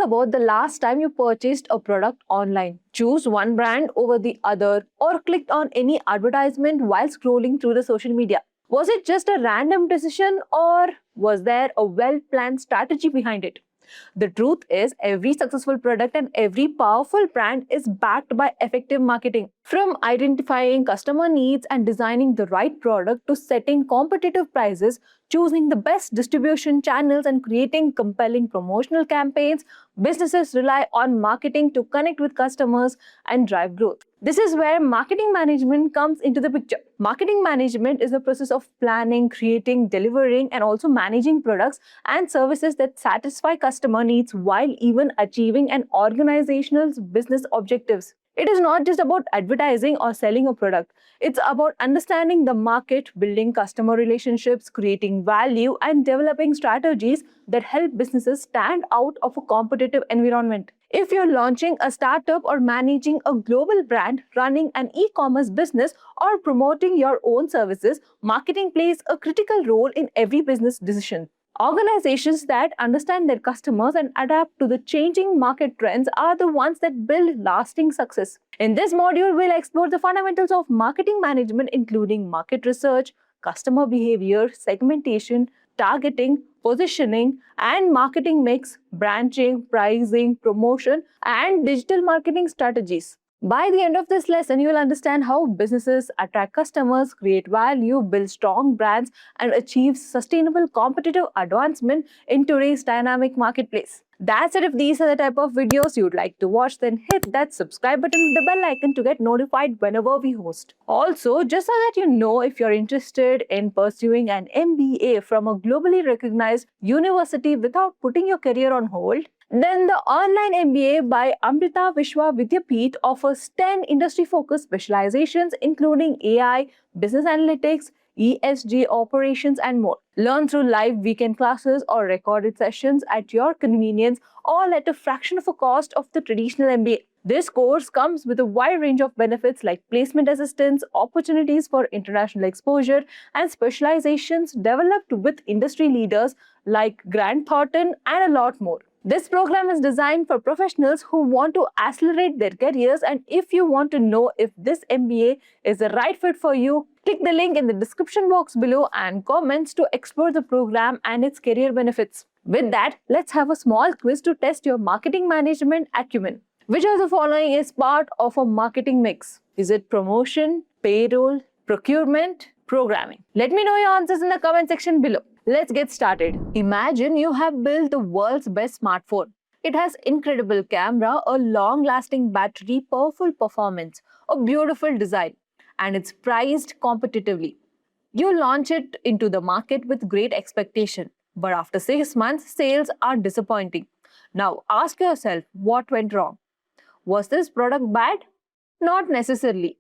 about the last time you purchased a product online. Choose one brand over the other or clicked on any advertisement while scrolling through the social media. Was it just a random decision or was there a well-planned strategy behind it? The truth is, every successful product and every powerful brand is backed by effective marketing. From identifying customer needs and designing the right product to setting competitive prices, choosing the best distribution channels, and creating compelling promotional campaigns, businesses rely on marketing to connect with customers and drive growth. This is where marketing management comes into the picture. Marketing management is a process of planning, creating, delivering, and also managing products and services that satisfy customer needs while even achieving an organization's business objectives. It is not just about advertising or selling a product. It's about understanding the market, building customer relationships, creating value, and developing strategies that help businesses stand out of a competitive environment. If you're launching a startup or managing a global brand, running an e-commerce business, or promoting your own services, marketing plays a critical role in every business decision. Organizations that understand their customers and adapt to the changing market trends are the ones that build lasting success. In this module, we'll explore the fundamentals of marketing management, including market research, customer behavior, segmentation, targeting, positioning, and marketing mix, branching, pricing, promotion, and digital marketing strategies. By the end of this lesson, you will understand how businesses attract customers, create value, build strong brands, and achieve sustainable competitive advancement in today's dynamic marketplace. That's it. If these are the type of videos you'd like to watch, then hit that subscribe button and the bell icon to get notified whenever we host. Also, just so that you know, if you're interested in pursuing an MBA from a globally recognized university without putting your career on hold, then the online MBA by Amrita Vishwa Vidyapeeth offers 10 industry-focused specializations including AI, business analytics, ESG operations, and more. Learn through live weekend classes or recorded sessions at your convenience, all at a fraction of a cost of the traditional MBA. This course comes with a wide range of benefits like placement assistance, opportunities for international exposure, and specializations developed with industry leaders like Grant Thornton and a lot more. This program is designed for professionals who want to accelerate their careers, and if you want to know if this MBA is the right fit for you, click the link in the description box below and comments to explore the program and its career benefits. With that, let's have a small quiz to test your marketing management acumen. Which of the following is part of a marketing mix? Is it promotion, payroll, procurement, programming? Let me know your answers in the comment section below. Let's get started. Imagine you have built the world's best smartphone. It has incredible camera, a long-lasting battery, powerful performance, a beautiful design, and it's priced competitively. You launch it into the market with great expectation, but after 6 months, sales are disappointing. Now ask yourself, what went wrong? Was this product bad? Not necessarily.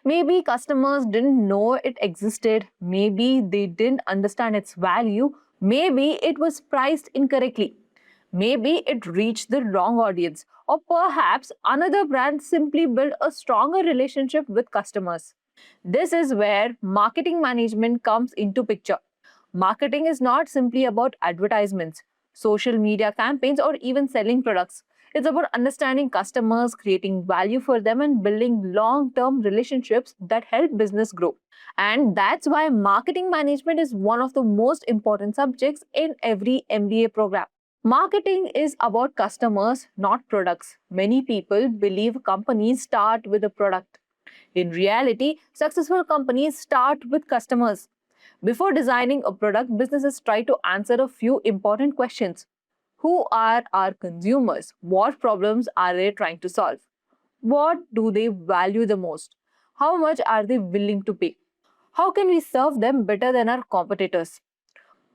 Maybe customers didn't know it existed, maybe they didn't understand its value, maybe it was priced incorrectly, maybe it reached the wrong audience, or perhaps another brand simply built a stronger relationship with customers. This is where marketing management comes into picture. Marketing is not simply about advertisements, social media campaigns, or even selling products. It's about understanding customers, creating value for them, and building long-term relationships that help business grow. And that's why marketing management is one of the most important subjects in every MBA program. Marketing is about customers, not products. Many people believe companies start with a product. In reality, successful companies start with customers. Before designing a product, businesses try to answer a few important questions. Who are our consumers? What problems are they trying to solve? What do they value the most? How much are they willing to pay? How can we serve them better than our competitors?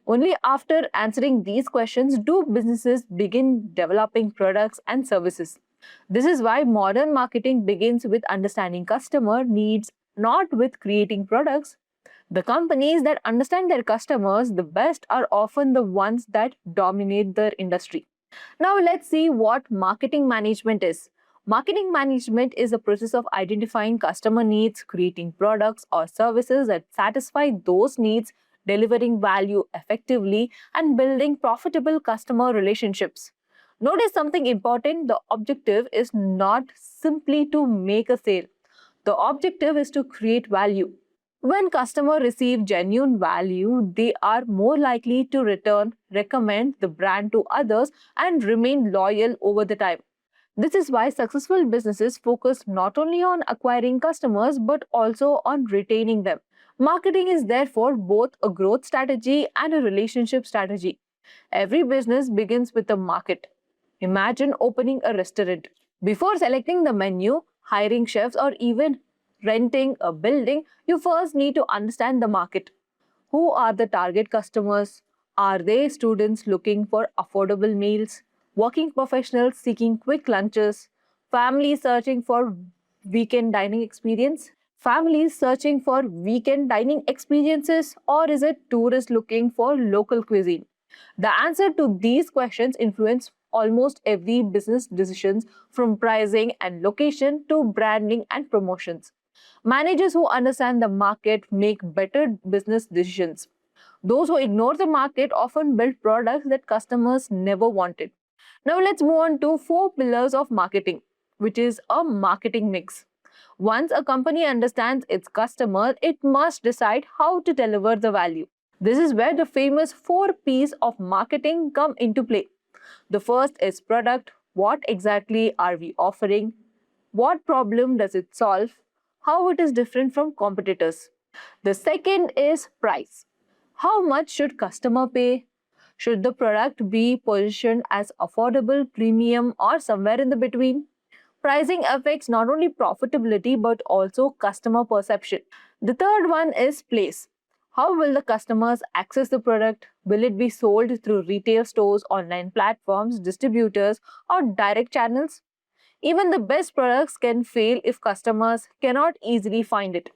Only after answering these questions do businesses begin developing products and services. This is why modern marketing begins with understanding customer needs, not with creating products. The companies that understand their customers the best are often the ones that dominate their industry. Now let's see what marketing management is. Marketing management is a process of identifying customer needs, creating products or services that satisfy those needs, delivering value effectively, and building profitable customer relationships. Notice something important: the objective is not simply to make a sale, the objective is to create value. When customers receive genuine value, they are more likely to return, recommend the brand to others, and remain loyal over the time. This is why successful businesses focus not only on acquiring customers but also on retaining them. Marketing is therefore both a growth strategy and a relationship strategy. Every business begins with a market. Imagine opening a restaurant. Before selecting the menu, hiring chefs, or even renting a building, you first need to understand the market. Who are the target customers? Are they students looking for affordable meals, working professionals seeking quick lunches, families searching for weekend dining experience? Families searching for weekend dining experiences, or is it tourists looking for local cuisine? The answer to these questions influence almost every business decisions, from pricing and location to branding and promotions. Managers who understand the market make better business decisions. Those who ignore the market often build products that customers never wanted. Now let's move on to four pillars of marketing, which is a marketing mix. Once a company understands its customer, it must decide how to deliver the value. This is where the famous 4 P's of marketing come into play. The first is product. What exactly are we offering? What problem does it solve? How it is different from competitors? The second is price. How much should customer pay? Should the product be positioned as affordable, premium, or somewhere in the between? Pricing affects not only profitability but also customer perception. The third one is place. How will the customers access the product? Will it be sold through retail stores, online platforms, distributors, or direct channels? Even the best products can fail if customers cannot easily find it.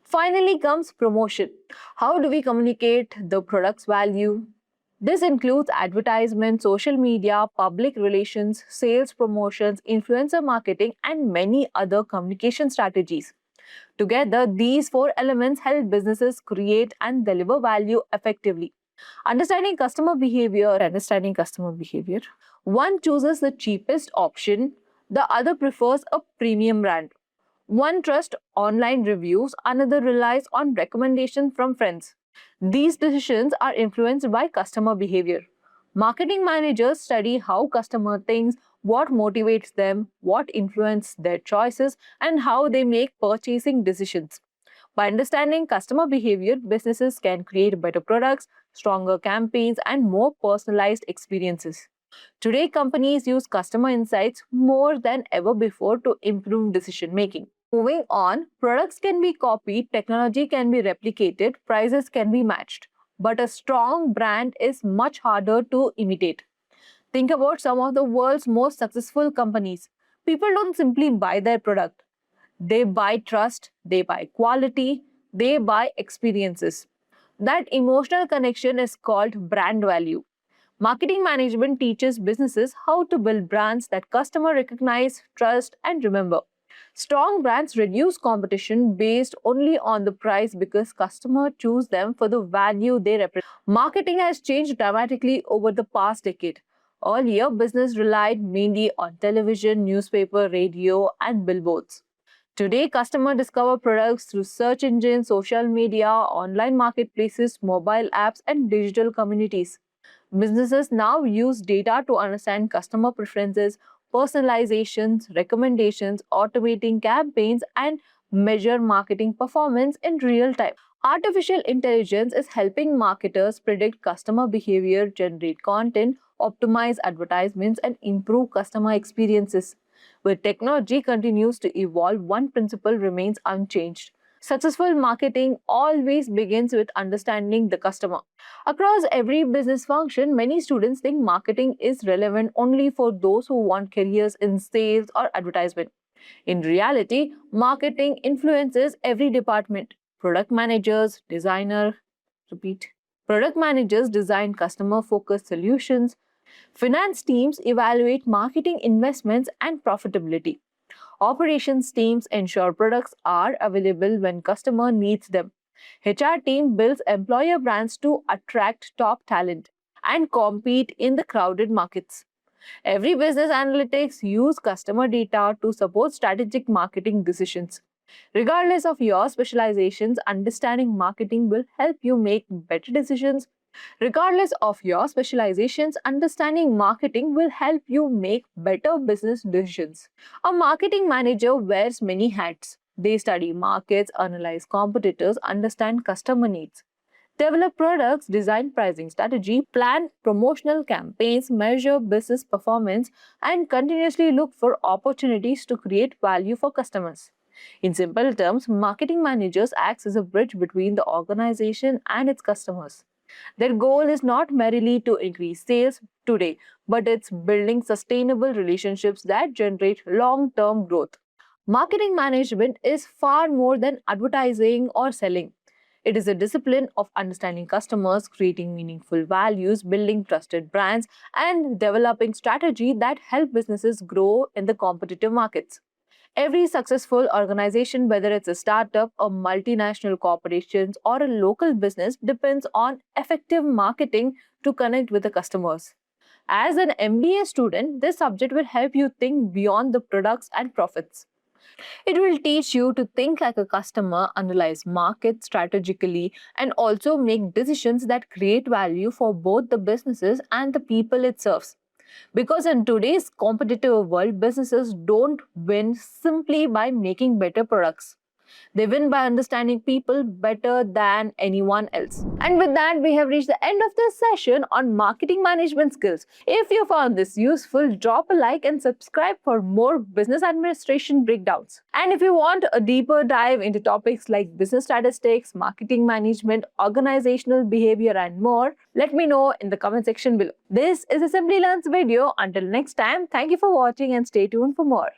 Finally comes promotion. How do we communicate the product's value? This includes advertisement, social media, public relations, sales promotions, influencer marketing, and many other communication strategies. Together, these four elements help businesses create and deliver value effectively. Understanding customer behavior. One chooses the cheapest option, the other prefers a premium brand. One trusts online reviews, another relies on recommendations from friends. These decisions are influenced by customer behavior. Marketing managers study how customer thinks, what motivates them, what influences their choices, and how they make purchasing decisions. By understanding customer behavior, businesses can create better products, stronger campaigns, and more personalized experiences. Today, companies use customer insights more than ever before to improve decision making. Moving on, products can be copied, technology can be replicated, prices can be matched. But a strong brand is much harder to imitate. Think about some of the world's most successful companies. People don't simply buy their product, they buy trust, they buy quality, they buy experiences. That emotional connection is called brand value. Marketing management teaches businesses how to build brands that customers recognize, trust, and remember. Strong brands reduce competition based only on the price because customers choose them for the value they represent. Marketing has changed dramatically over the past decade. Earlier, business relied mainly on television, newspaper, radio, and billboards. Today, customers discover products through search engines, social media, online marketplaces, mobile apps, and digital communities. Businesses now use data to understand customer preferences, personalizations, recommendations, automating campaigns, and measure marketing performance in real time. Artificial intelligence is helping marketers predict customer behavior, generate content, optimize advertisements, and improve customer experiences. Where technology continues to evolve, one principle remains unchanged. Successful marketing always begins with understanding the customer. Across every business function, many students think marketing is relevant only for those who want careers in sales or advertisement. In reality, marketing influences every department. Product managers, designer, repeat. Product managers design customer-focused solutions. Finance teams evaluate marketing investments and profitability. Operations teams ensure products are available when customer needs them. HR team builds employer brands to attract top talent and compete in the crowded markets. Every business analytics use customer data to support strategic marketing decisions. Regardless of your specializations, understanding marketing will help you make better decisions. Regardless of your specializations, understanding marketing will help you make better business decisions. A marketing manager wears many hats. They study markets, analyze competitors, understand customer needs, develop products, design pricing strategy, plan promotional campaigns, measure business performance, and continuously look for opportunities to create value for customers. In simple terms, marketing managers act as a bridge between the organization and its customers. Their goal is not merely to increase sales today, but it's building sustainable relationships that generate long-term growth. Marketing management is far more than advertising or selling. It is a discipline of understanding customers, creating meaningful values, building trusted brands, and developing strategy that help businesses grow in the competitive markets. Every successful organization, whether it's a startup, a multinational corporations, or a local business, depends on effective marketing to connect with the customers. As an MBA student, this subject will help you think beyond the products and profits. It will teach you to think like a customer, analyze markets strategically, and also make decisions that create value for both the businesses and the people it serves. Because in today's competitive world, businesses don't win simply by making better products. They win by understanding people better than anyone else. And with that, we have reached the end of this session on marketing management skills. If you found this useful, drop a like and subscribe for more business administration breakdowns. And if you want a deeper dive into topics like business statistics, marketing management, organizational behavior, and more, let me know in the comment section below. This is a Simply Learns video. Until next time, thank you for watching and stay tuned for more.